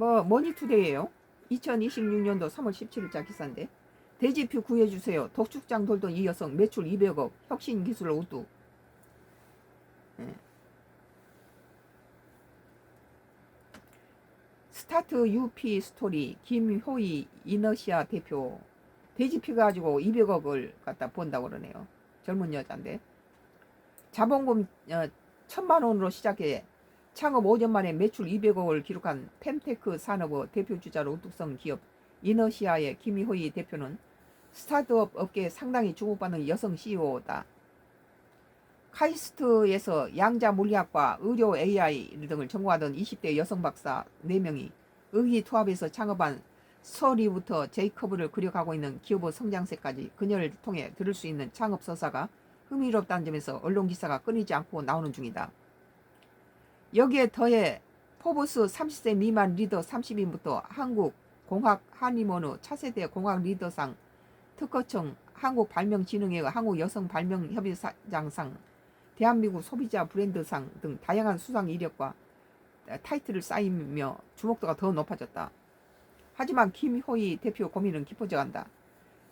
머니투데이예요. 2026년도 3월 17일자 기사인데, 대지표 구해주세요. 독축장 돌던 이 여성 매출 200억, 혁신 기술 우뚝. 예. 스타트 UP 스토리 김효희 이너시아 대표, 대지표 가지고 200억을 갖다 본다고 그러네요. 젊은 여자인데, 자본금 1000만원으로 시작해 창업 5년 만에 매출 200억을 기록한 펜테크 산업의 대표주자로 우뚝 기업 이너시아의 김효희 대표는 스타트업 업계에 상당히 주목받는 여성 CEO다. 카이스트에서 양자 물리학과 의료 AI 등을 전공하던 20대 여성 박사 4명이 의기투합해서 창업한 스토리부터 제이커브를 그려가고 있는 기업의 성장세까지 그녀를 통해 들을 수 있는 창업 서사가 흥미롭다는 점에서 언론 기사가 끊이지 않고 나오는 중이다. 여기에 더해 포브스 30세 미만 리더 30인부터 한국 공학 한림원의 차세대 공학 리더상, 특허청, 한국발명진흥회 한국 여성발명협의장상, 대한민국 소비자 브랜드상 등 다양한 수상 이력과 타이틀을 쌓이며 주목도가 더 높아졌다. 하지만 김효희 대표 고민은 깊어져 간다.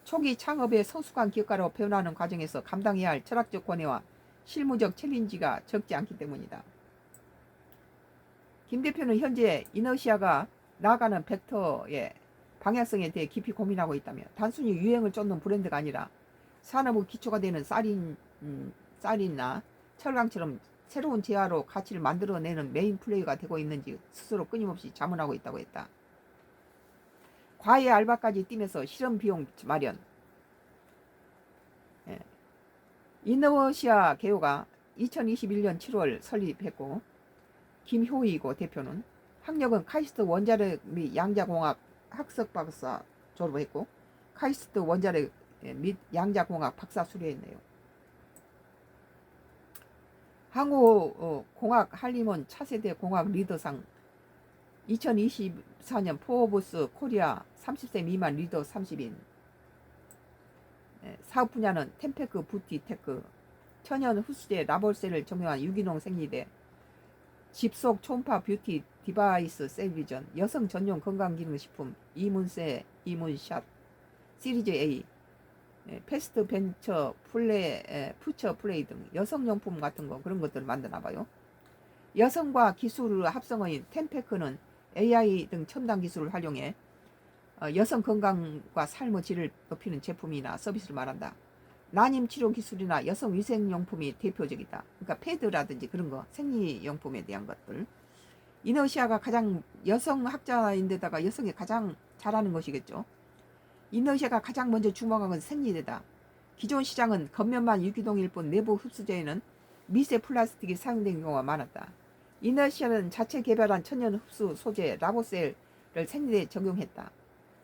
초기 창업의 성숙한 기업가로 변화하는 과정에서 감당해야 할 철학적 고뇌와 실무적 챌린지가 적지 않기 때문이다. 김 대표는 현재 이너시아가 나아가는 벡터의 방향성에 대해 깊이 고민하고 있다며, 단순히 유행을 쫓는 브랜드가 아니라 산업의 기초가 되는 쌀이나 철강처럼 새로운 재화로 가치를 만들어내는 메인 플레이어가 되고 있는지 스스로 끊임없이 자문하고 있다고 했다. 과외 알바까지 뛰면서 실험 비용 마련. 이너시아 개요가 2021년 7월 설립했고, 김효희고 대표는 학력은 카이스트 원자력 및 양자공학 학석 박사 졸업했고, 카이스트 원자력 및 양자공학 박사 수료했네요. 한국공학 한림원 차세대 공학 리더상, 2024년 포브스 코리아 30세 미만 리더 30인. 사업 분야는 템페크 부티테크, 천연 흡수제 라볼셀을 적용한 유기농 생리대, 집속 초음파 뷰티 디바이스 셀비전, 여성 전용 건강기능식품 이문세 이문샷 시리즈 A, 패스트 벤처 푸처 플레이 등 여성용품 같은 거, 그런 것들을 만드나 봐요. 여성과 기술을 합성어인 템페크는 AI 등 첨단 기술을 활용해 여성 건강과 삶의 질을 높이는 제품이나 서비스를 말한다. 난임 치료 기술이나 여성 위생용품이 대표적이다. 그러니까 패드라든지 그런 거, 생리용품에 대한 것들. 이너시아가 가장 여성 학자인데다가 여성이 가장 잘하는 것이겠죠. 이너시아가 가장 먼저 주목한 건 생리대다. 기존 시장은 겉면만 유기농일 뿐 내부 흡수제에는 미세 플라스틱이 사용된 경우가 많았다. 이너시아는 자체 개발한 천연 흡수 소재 라보셀을 생리대에 적용했다.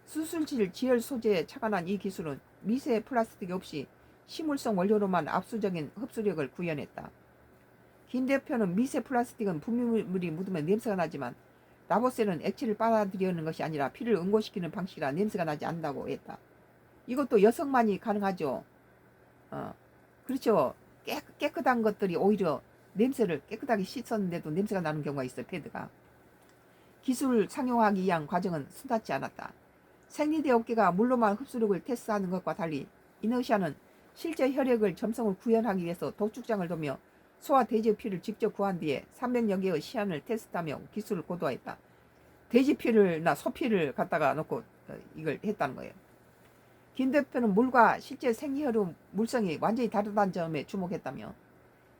수술질 지혈 소재에 착안한 이 기술은 미세 플라스틱 없이 식물성 원료로만 압수적인 흡수력을 구현했다. 김 대표는 미세 플라스틱은 분비물이 묻으면 냄새가 나지만 라보셀은 액체를 빨아들이는 것이 아니라 피를 응고시키는 방식이라 냄새가 나지 않는다고 했다. 이것도 여성만이 가능하죠. 그렇죠. 깨끗한 것들이 오히려 냄새를 깨끗하게 씻었는데도 냄새가 나는 경우가 있어요. 패드가. 기술 상용하기 위한 과정은 순탄치 않았다. 생리대 업계가 물로만 흡수력을 테스트하는 것과 달리 이너시아는 실제 혈액을 점성을 구현하기 위해서 독축장을 돌며 소화 돼지피를 직접 구한 뒤에 300여 개의 시안을 테스트하며 기술을 고도화했다. 돼지피를나 소피를 갖다가 놓고 이걸 했다는 거예요. 김 대표는 물과 실제 생리혈의 물성이 완전히 다르다는 점에 주목했다며,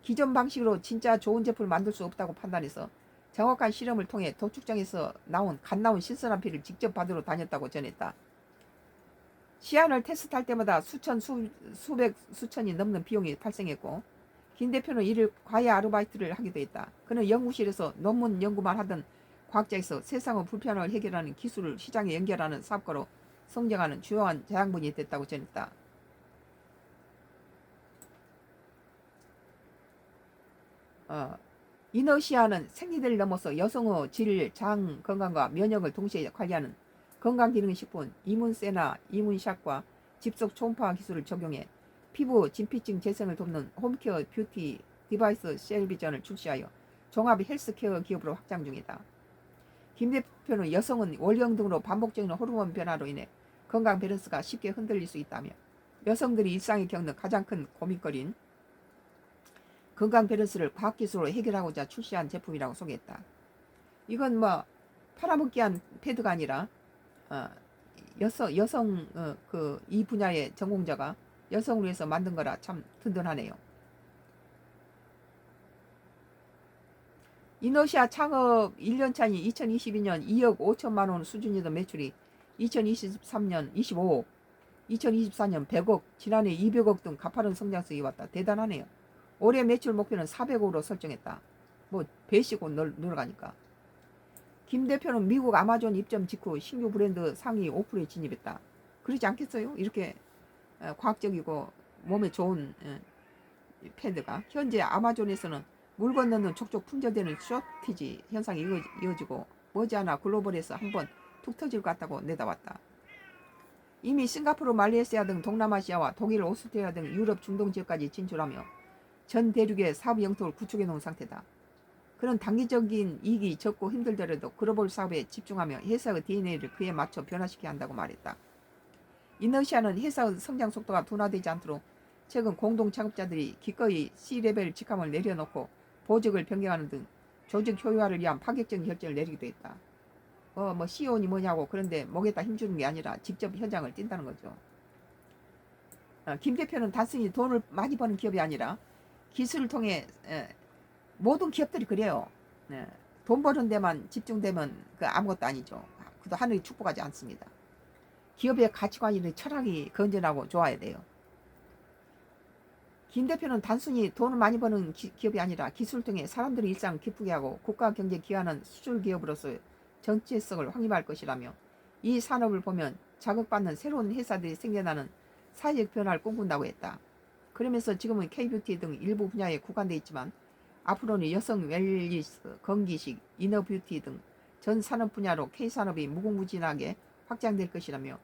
기존 방식으로 진짜 좋은 제품을 만들 수 없다고 판단해서 정확한 실험을 통해 독축장에서 갓 나온 신선한 피를 직접 받으러 다녔다고 전했다. 시안을 테스트할 때마다 수백 수천이 넘는 비용이 발생했고, 김 대표는 이를 과외 아르바이트를 하기도 했다. 그는 연구실에서 논문 연구만 하던 과학자에서 세상의 불편함을 해결하는 기술을 시장에 연결하는 사업가로 성장하는 주요한 자양분이 됐다고 전했다. 이너시아는 생리대를 넘어서 여성의 질, 장 건강과 면역을 동시에 관리하는 건강기능식품 이문세나 이문샷과 집속 초음파 기술을 적용해 피부 진피증 재생을 돕는 홈케어 뷰티 디바이스 셀비전을 출시하여 종합 헬스케어 기업으로 확장 중이다. 김 대표는 여성은 월경 등으로 반복적인 호르몬 변화로 인해 건강 밸런스가 쉽게 흔들릴 수 있다며 여성들이 일상에 겪는 가장 큰 고민거리인 건강 밸런스를 과학기술로 해결하고자 출시한 제품이라고 소개했다. 이건 뭐 팔아먹기한 패드가 아니라 여성 그 이 분야의 전공자가 여성을 위해서 만든 거라 참 든든하네요. 이너시아 창업 1년차인 2022년 2억 5천만 원 수준이던 매출이 2023년 25억, 2024년 100억, 지난해 200억 등 가파른 성장세가 왔다. 대단하네요. 올해 매출 목표는 400억으로 설정했다. 뭐 배시고 늘어가니까. 김 대표는 미국 아마존 입점 직후 신규 브랜드 상위 5%에 진입했다. 그러지 않겠어요? 이렇게 과학적이고 몸에 좋은 패드가. 현재 아마존에서는 물 건너는 족족 품절되는 쇼티지 현상이 이어지고 머지않아 글로벌에서 한번 툭 터질 것 같다고 내다왔다. 이미 싱가포르, 말레이시아 등 동남아시아와 독일, 오스트리아 등 유럽, 중동 지역까지 진출하며 전 대륙의 사업 영토를 구축해 놓은 상태다. 그런 단기적인 이익이 적고 힘들더라도 글로벌 사업에 집중하며 회사의 DNA를 그에 맞춰 변화시켜야 한다고 말했다. 이너시아는 회사의 성장 속도가 둔화되지 않도록 최근 공동 창업자들이 기꺼이 C레벨 직함을 내려놓고 보직을 변경하는 등 조직 효율화를 위한 파격적인 결정을 내리기도 했다. 뭐 CEO니 뭐냐고 그런데 목에다 힘주는 게 아니라 직접 현장을 뛴다는 거죠. 김 대표는 단순히 돈을 많이 버는 기업이 아니라 기술을 통해 모든 기업들이 그래요. 돈 버는 데만 집중되면 그 아무것도 아니죠. 그도 하늘이 축복하지 않습니다. 기업의 가치관이나 철학이 건전하고 좋아야 돼요. 김 대표는 단순히 돈을 많이 버는 기업이 아니라 기술을 통해 사람들의 일상을 기쁘게 하고 국가 경제에 기여하는 수출 기업으로서 정체성을 확립할 것이라며 이 산업을 보면 자극받는 새로운 회사들이 생겨나는 사회적 변화를 꿈꾼다고 했다. 그러면서 지금은 K뷰티 등 일부 분야에 국한되어 있지만 앞으로는 여성 웰니스, 건기식, 이너뷰티 등 전 산업 분야로 K산업이 무궁무진하게 확장될 것이라며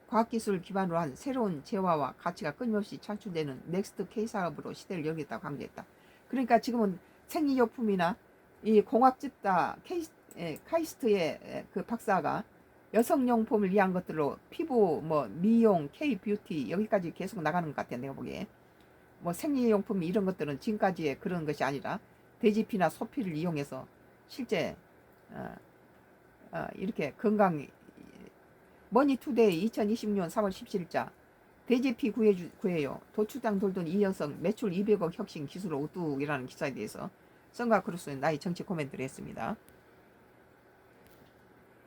과학기술을 기반으로 한 새로운 재화와 가치가 끊임없이 창출되는 넥스트 K산업으로 시대를 열겠다고 강조했다. 그러니까 지금은 생리용품이나 이 공학집다 카이스트의 그 박사가 여성용품을 위한 것들로 피부, 뭐 미용, K뷰티 여기까지 계속 나가는 것 같아요. 내가 보기에. 뭐 생리용품 이런 것들은 지금까지의 그런 것이 아니라 돼지피나 소피를 이용해서 실제 이렇게 건강 머니투데이 2026년 3월 17일자 돼지피 구해요. 도축장 돌던 이 여성 매출 200억 혁신 기술 우뚝이라는 기사에 대해서 선과 크루스는 나의 정치 코멘트를 했습니다.